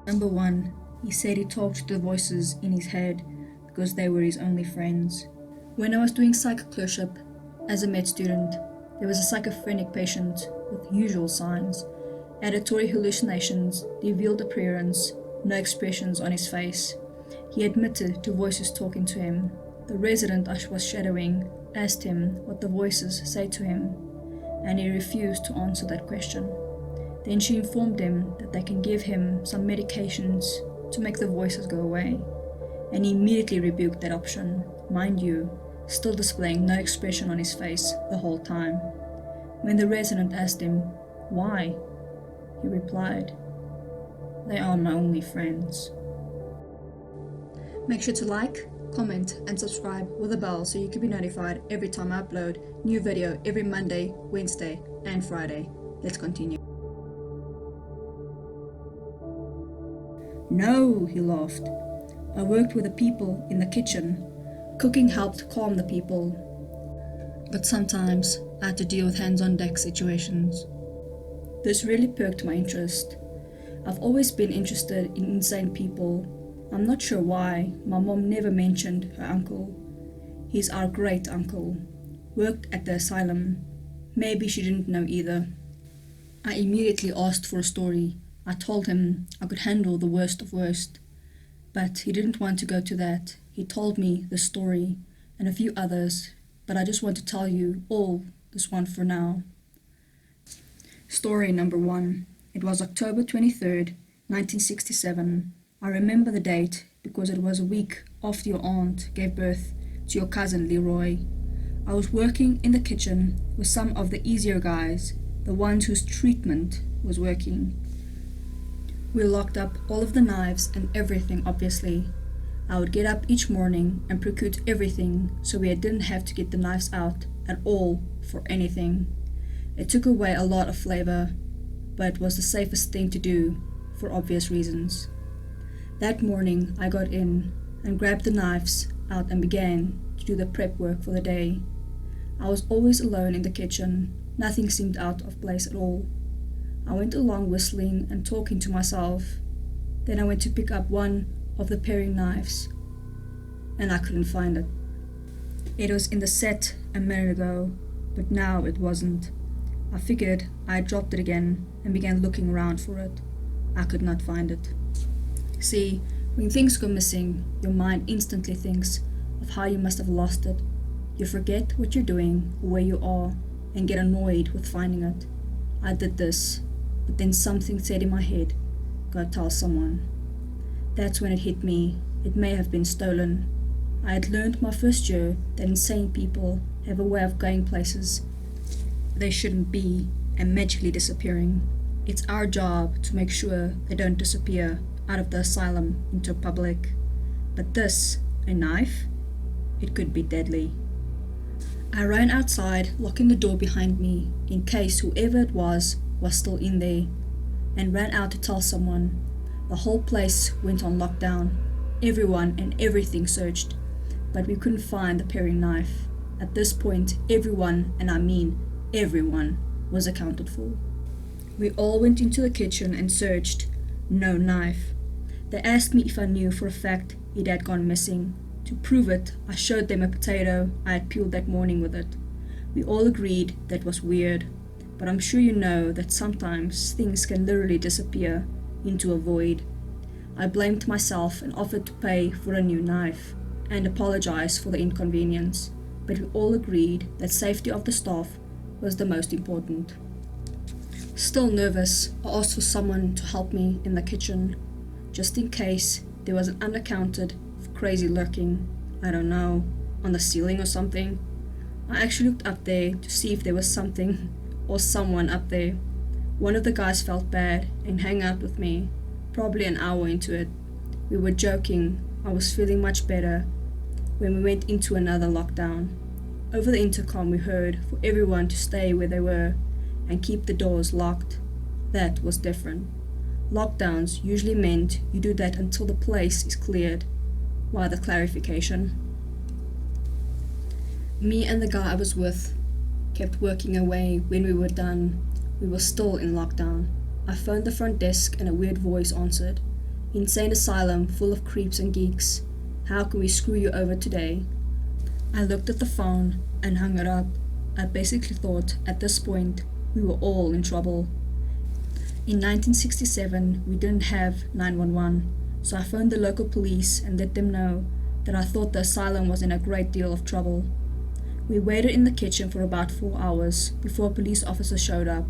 Number 1. He said he talked to the voices in his head because they were his only friends. When I was doing psych clerkship as a med student, there was a schizophrenic patient with usual signs: auditory hallucinations, revealed appearance, no expressions on his face. He admitted to voices talking to him. The resident I was shadowing asked him what the voices say to him, and he refused to answer that question. Then she informed him that they can give him some medications to make the voices go away, and he immediately rebuked that option, mind you, still displaying no expression on his face the whole time. When the resident asked him, "Why?" he replied, "They are my only friends." Make sure to like, comment, and subscribe with a bell so you can be notified every time I upload new video every Monday, Wednesday, and Friday. Let's continue. "No," he laughed. "I worked with the people in the kitchen. Cooking helped calm the people. But sometimes I had to deal with hands-on deck situations." This really perked my interest. I've always been interested in insane people. I'm not sure why my mom never mentioned her uncle. He's our great uncle. Worked at the asylum. Maybe she didn't know either. I immediately asked for a story. I told him I could handle the worst of worst. But he didn't want to go to that. He told me the story and a few others, but I just want to tell you all this one for now. Story number 1. It was October 23rd, 1967. I remember the date because it was a week after your aunt gave birth to your cousin Leroy. I was working in the kitchen with some of the easier guys, the ones whose treatment was working. We locked up all of the knives and everything, obviously. I would get up each morning and procure everything so we didn't have to get the knives out at all for anything. It took away a lot of flavor, but it was the safest thing to do for obvious reasons. That morning I got in and grabbed the knives out and began to do the prep work for the day. I was always alone in the kitchen. Nothing seemed out of place at all. I went along whistling and talking to myself. Then I went to pick up one of the paring knives, and I couldn't find it. It was in the set a minute ago, but now it wasn't. I figured I had dropped it again and began looking around for it. I could not find it. See, when things go missing, your mind instantly thinks of how you must have lost it. You forget what you're doing or where you are and get annoyed with finding it. I did this, but then something said in my head, "Go tell someone." That's when it hit me. It may have been stolen. I had learned my first year that insane people have a way of going places they shouldn't be and magically disappearing. It's our job to make sure they don't disappear out of the asylum into public. But this, a knife, it could be deadly. I ran outside, locking the door behind me in case whoever it was still in there, and ran out to tell someone. The whole place went on lockdown. Everyone and everything searched, but we couldn't find the paring knife. At this point, everyone, and I mean everyone, was accounted for. We all went into the kitchen and searched. No knife. They asked me if I knew for a fact it had gone missing. To prove it, I showed them a potato I had peeled that morning with it. We all agreed that was weird, but I'm sure you know that sometimes things can literally disappear into a void. I blamed myself and offered to pay for a new knife and apologize for the inconvenience, but we all agreed that safety of the staff was the most important. Still nervous, I asked for someone to help me in the kitchen, just in case there was an unaccounted for crazy lurking, I don't know, on the ceiling or something. I actually looked up there to see if there was something or someone up there. One of the guys felt bad and hung out with me, probably an hour into it. We were joking. I was feeling much better when we went into another lockdown. Over the intercom we heard for everyone to stay where they were and keep the doors locked. That was different. Lockdowns usually meant you do that until the place is cleared. Why the clarification? Me and the guy I was with kept working away. When we were done, we were still in lockdown. I phoned the front desk and a weird voice answered. Insane asylum full of creeps and geeks. How can we screw you over today? I looked at the phone and hung it up. I basically thought at this point we were all in trouble. In 1967 we didn't have 911, so I phoned the local police and let them know that I thought the asylum was in a great deal of trouble. We waited in the kitchen for about 4 hours before a police officer showed up.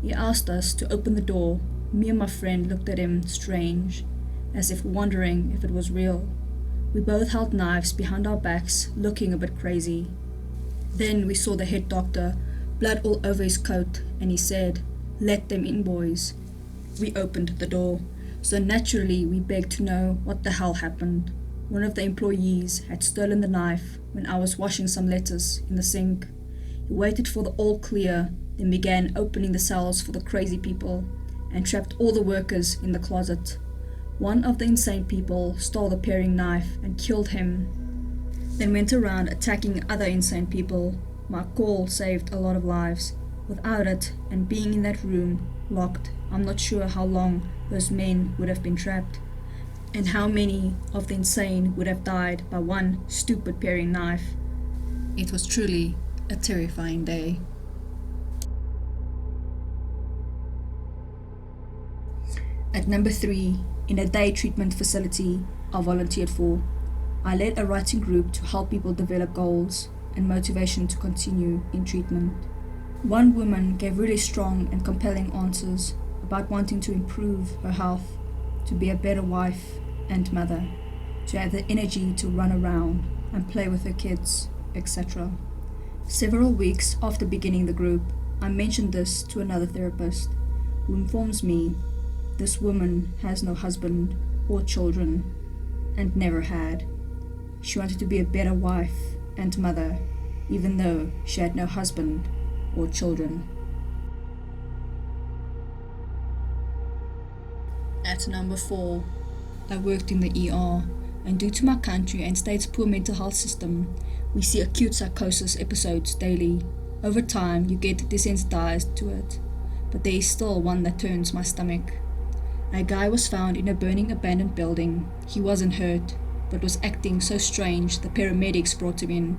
He asked us to open the door. Me and my friend looked at him strange, as if wondering if it was real. We both held knives behind our backs, looking a bit crazy. Then we saw the head doctor, blood all over his coat, and he said, "Let them in, boys." We opened the door, so naturally we begged to know what the hell happened. One of the employees had stolen the knife when I was washing some lettuce in the sink. He waited for the all clear, then began opening the cells for the crazy people, and trapped all the workers in the closet. One of the insane people stole the paring knife and killed him, then went around attacking other insane people. My call saved a lot of lives. Without it, and being in that room, locked, I'm not sure how long those men would have been trapped, and how many of the insane would have died by one stupid paring knife. It was truly a terrifying day. At number 3, in a day treatment facility I volunteered for, I led a writing group to help people develop goals and motivation to continue in treatment. One woman gave really strong and compelling answers about wanting to improve her health, to be a better wife and mother, to have the energy to run around and play with her kids, etc. Several weeks after beginning the group, I mentioned this to another therapist, who informs me this woman has no husband or children, and never had. She wanted to be a better wife and mother, even though she had no husband or children. At number 4, I worked in the ER, and due to my country and state's poor mental health system, we see acute psychosis episodes daily. Over time, you get desensitized to it, but there is still one that turns my stomach. A guy was found in a burning abandoned building. He wasn't hurt, but was acting so strange the paramedics brought him in.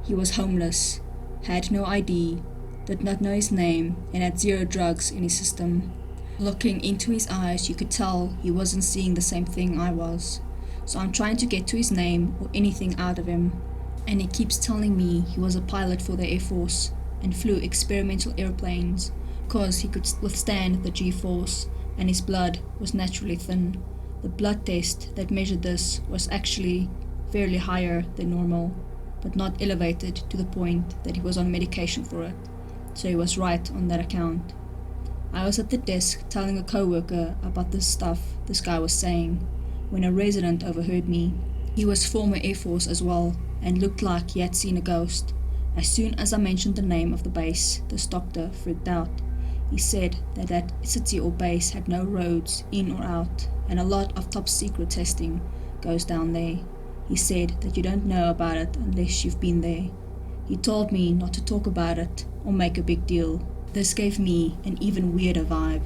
He was homeless, had no ID, did not know his name, and had 0 drugs in his system. Looking into his eyes, you could tell he wasn't seeing the same thing I was. So I'm trying to get to his name or anything out of him, and he keeps telling me he was a pilot for the Air Force and flew experimental airplanes because he could withstand the G-force, and his blood was naturally thin. The blood test that measured this was actually fairly higher than normal, but not elevated to the point that he was on medication for it, so he was right on that account. I was at the desk telling a co-worker about this stuff this guy was saying, when a resident overheard me. He was former Air Force as well, and looked like he had seen a ghost. As soon as I mentioned the name of the base, this doctor freaked out. He said that that city or base had no roads in or out, and a lot of top secret testing goes down there. He said that you don't know about it unless you've been there. He told me not to talk about it or make a big deal. This gave me an even weirder vibe.